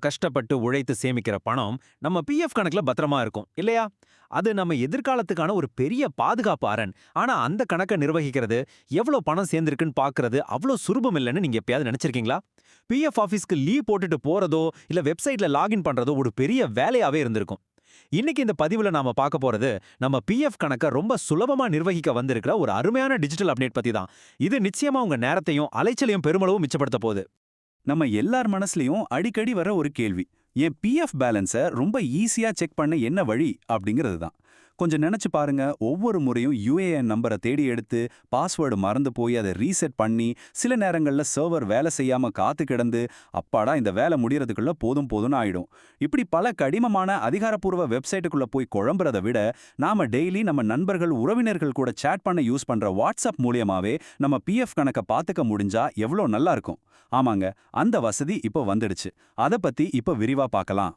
கஷ்டப்பட்டு உழைத்து சேமிக்கிற பணம் நம்ம பிஎஃப் கணக்குல பத்திரமா இருக்கும் இல்லையா? அது நம்ம எதிர்காலத்துக்கான ஒரு பெரிய பாதுகாப்பு அரண். ஆனா அந்த கணக்கை நிர்வகிக்கிறது, எவ்வளவு பணம் சேர்ந்திருக்குன்னு பார்க்கறது அவ்வளோ சுலபம் இல்லைன்னு நீங்க எப்பயாவது நினைச்சிருக்கீங்களா? பிஎஃப் ஆஃபீஸ்க்கு லீவ் போட்டுட்டு போறதோ இல்ல வெப்சைட்ல லாகின் பண்றதோ ஒரு பெரிய வேலையாவே இருந்திருக்கும். இன்னைக்கு இந்த பதிவுல நாம பார்க்க போறது நம்ம பிஎஃப் கணக்க ரொம்ப சுலபமா நிர்வகிக்க வந்திருக்கிற ஒரு அருமையான டிஜிட்டல் அப்டேட் பத்தி தான். இது நிச்சயமா உங்க நேரத்தையும் அலைச்சலையும் பெருமளவு மிச்சப்படுத்த போகுது. நம்ம எல்லார் மனசுலயும் அடிக்கடி வர ஒரு கேள்வி, என் பிஎஃப் பேலன்ஸை ரொம்ப ஈஸியா செக் பண்ண என்ன வழி அப்படிங்கிறது தான். கொஞ்சம் நினைச்சு பாருங்க, ஒவ்வொரு முறையும் யுஏஎன் நம்பரை தேடி எடுத்து பாஸ்வேர்டு மறந்து போய் அதை ரீசெட் பண்ணி சில நேரங்களில் சர்வர் வேலை செய்யாம காத்து கிடந்து அப்பாடா இந்த வேலை முடியறதுக்குள்ள போதும் போதும்னு ஆயிடும். இப்படி பல கடினமான அதிகாரப்பூர்வ வெப்சைட்டுக்குள்ள போய் குழம்புறதை விட நாம டெய்லி நம்ம நண்பர்கள் உறவினர்கள் கூட சேட் பண்ண யூஸ் பண்ற வாட்ஸ்அப் மூலியமாவே நம்ம பிஎஃப் கணக்கை பார்த்துக்க முடிஞ்சா எவ்வளோ நல்லா இருக்கும். ஆமாங்க, அந்த வசதி இப்போ வந்துடுச்சு. அதை பத்தி இப்போ விரிவா பார்க்கலாம்.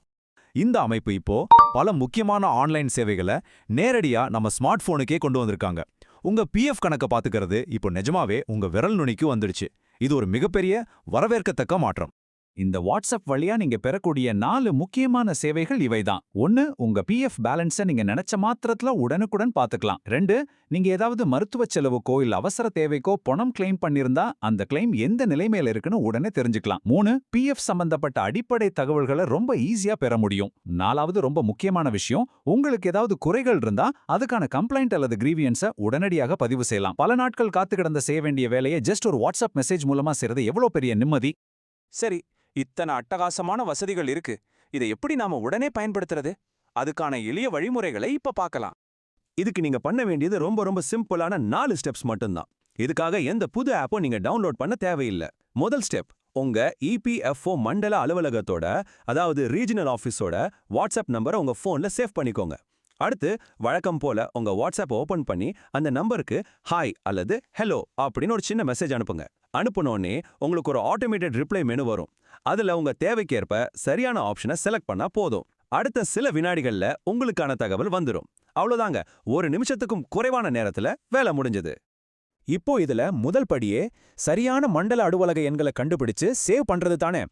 இந்த அமைப்பு இப்போ பல முக்கியமான ஆன்லைன் சேவைகளை நேரடியா நம்ம ஸ்மார்ட் போனுக்கே கொண்டு வந்திருக்காங்க. உங்க பிஎஃப் கணக்க பாத்துக்கிறது இப்போ நிஜமாவே உங்க விரல் நுனிக்கு வந்துடுச்சு. இது ஒரு மிகப்பெரிய வரவேற்கத்தக்க மாற்றம். இந்த வாட்ஸ்அப் வழியா நீங்க பெறக்கூடிய 4 முக்கியமான சேவைகள் இவைதான். 1. உங்க பிஎஃப் பேலன்ஸை நீங்க நினைச்ச மாத்திரத்துல உடனுக்குடன் பாத்துக்கலாம். 2. நீங்க ஏதாவது மருத்துவ செலவுக்கோ இல்ல அவசர தேவைக்கோ பணம் கிளைம் பண்ணிருந்தா அந்த கிளைம் எந்த நிலைமையில இருக்குன்னு உடனே தெரிஞ்சுக்கலாம். 3. பிஎஃப் சம்பந்தப்பட்ட அடிப்படை தகவல்களை ரொம்ப ஈஸியா பெற முடியும். 4வது ரொம்ப முக்கியமான விஷயம், உங்களுக்கு ஏதாவது குறைகள் இருந்தா அதுக்கான கம்ப்ளைண்ட் அல்லது கிரீவியன்ஸை உடனடியாக பதிவு செய்யலாம். பல நாட்கள் காத்து கிடந்த செய்ய வேண்டிய வேலையை ஜஸ்ட் ஒரு வாட்ஸ்அப் மெசேஜ் மூலமா செய்யறது எவ்வளவு பெரிய நிம்மதி. சரி, இத்தனை அட்டகாசமான வசதிகள் இருக்கு. இதை எப்படி நாம உடனே பயன்படுத்துறது? அதுக்கான எளிய வழிமுறைகளை இப்ப பார்க்கலாம். இதுக்கு நீங்க பண்ண வேண்டியது ரொம்ப ரொம்ப சிம்பிளான 4 ஸ்டெப்ஸ் மட்டும்தான். இதுக்காக எந்த புது ஆப்பும் நீங்க டவுன்லோட் பண்ண தேவையில்லை. முதல் ஸ்டெப், உங்க இபிஎஃப்ஓ மண்டல அலுவலகத்தோட, அதாவது ரீஜனல் ஆஃபீஸோட வாட்ஸ்அப் நம்பரை உங்க போன்ல சேவ் பண்ணிக்கோங்க. அடுத்து வழக்கம் போல உங்க வாட்ஸ்அப் ஓபன் பண்ணி அந்த நம்பருக்கு ஹாய் அல்லது ஹலோ அப்படின்னு ஒரு சின்ன மெசேஜ் அனுப்புங்க. அனுப்புனோடனே உங்களுக்கு ஒரு ஆட்டோமேட்டட் ரிப்ளை மெனு வரும். அதுல உங்க தேவைக்கேற்ப சரியான ஆப்ஷனை செலக்ட் பண்ணா போதும். அடுத்த சில வினாடிகள்ல உங்களுக்கான தகவல் வந்துடும். அவ்வளவுதாங்க, ஒரு நிமிஷத்துக்கும் குறைவான நேரத்துல வேலை முடிஞ்சது. இப்போ இதுல முதல் படியே சரியான மண்டல அலுவலக எண்களை கண்டுபிடிச்சு சேவ் பண்றது தானே.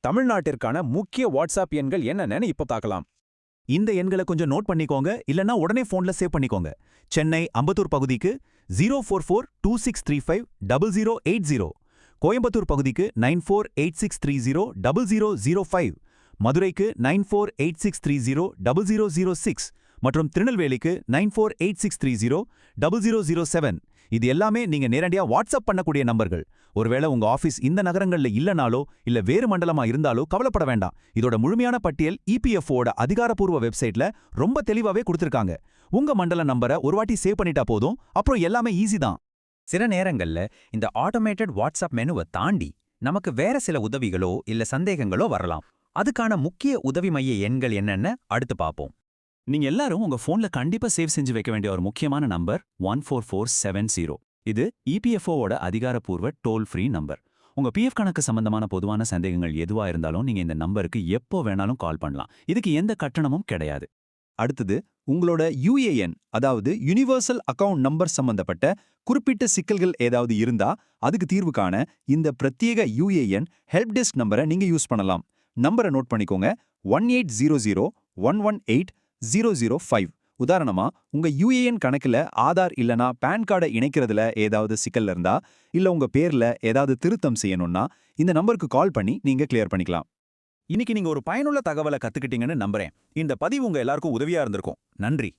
தமிழ்நாட்டிற்கான முக்கிய வாட்ஸ்அப் எண்கள் என்னன்னு இப்ப பார்க்கலாம். இந்த எண்களை கொஞ்சம் நோட் பண்ணிக்கோங்க, இல்லனா உடனே போன்ல சேவ் பண்ணிக்கோங்க. சென்னை அம்பத்தூர் பகுதிக்கு 04426350080, கோயம்புத்தூர் பகுதிக்கு 9486300005, மதுரைக்கு 9486300006 மற்றும் திருநெல்வேலிக்கு 9486300007. இது எல்லாமே நீங்க நேரடியா வாட்ஸ்அப் பண்ணக்கூடிய நம்பர்கள். ஒருவேளை உங்க ஆபீஸ் இந்த நகரங்கள்ல இல்லனாலோ இல்ல வேறு மண்டலமா இருந்தாலோ கவலைப்பட வேண்டாம். இதோட முழுமையான பட்டியல் இபிஎஃப்ஓட அதிகாரப்பூர்வ வெப்சைட்ல ரொம்ப தெளிவாவே கொடுத்திருக்காங்க. உங்க மண்டல நம்பரை ஒரு வாட்டி சேவ் பண்ணிட்டா போதும், அப்புறம் எல்லாமே ஈஸி தான். சில நேரங்கள்ல இந்த ஆட்டோமேட்டட் வாட்ஸ்அப் மெனுவை தாண்டி நமக்கு வேற சில உதவிகளோ இல்ல சந்தேகங்களோ வரலாம். அதுக்கான முக்கிய உதவி மைய எண்கள் என்னன்னு அடுத்து பார்ப்போம். நீங்க எல்லாரும் உங்க போன்ல கண்டிப்பா சேவ் செஞ்சு வைக்க வேண்டிய ஒரு முக்கியமான நம்பர் 14470. இது இபிஎஃப்ஓவோட அதிகாரப்பூர்வ டோல் ஃப்ரீ நம்பர். உங்க பிஎஃப் கணக்கு சம்பந்தமான பொதுவான சந்தேகங்கள் எதுவா இருந்தாலும் நீங்க இந்த நம்பருக்கு எப்போ வேணாலும் கால் பண்ணலாம். இதுக்கு எந்த கட்டணமும் கிடையாது. அடுத்தது, உங்களோட யுஏஎன், அதாவது யுனிவர்சல் அக்கவுண்ட் நம்பர் சம்பந்தப்பட்ட குறிப்பிட்ட சிக்கல்கள் ஏதாவது இருந்தா அதுக்கு தீர்வு காண இந்த பிரத்யேக யுஏஎன் ஹெல்ப் டெஸ்க் நம்பரை நீங்க யூஸ் பண்ணலாம். நம்பரை நோட் பண்ணிக்கோங்க, 1800118005. உதாரணமா, உங்க யுஏஎன் கணக்குல ஆதார் இல்லனா பான் கார்டை இணைக்கிறதுல ஏதாவது சிக்கல் இருந்தா, இல்ல உங்க பேர்ல ஏதாவது திருத்தம் செய்யணும்னா இந்த நம்பருக்கு கால் பண்ணி நீங்க கிளியர் பண்ணிக்கலாம். இன்னைக்கு நீங்க ஒரு பயனுள்ள தகவலை கத்துக்கிட்டீங்கன்னு நம்புறேன். இந்த பதிவு உங்க எல்லாருக்கும் உதவியா இருந்திருக்கும். நன்றி.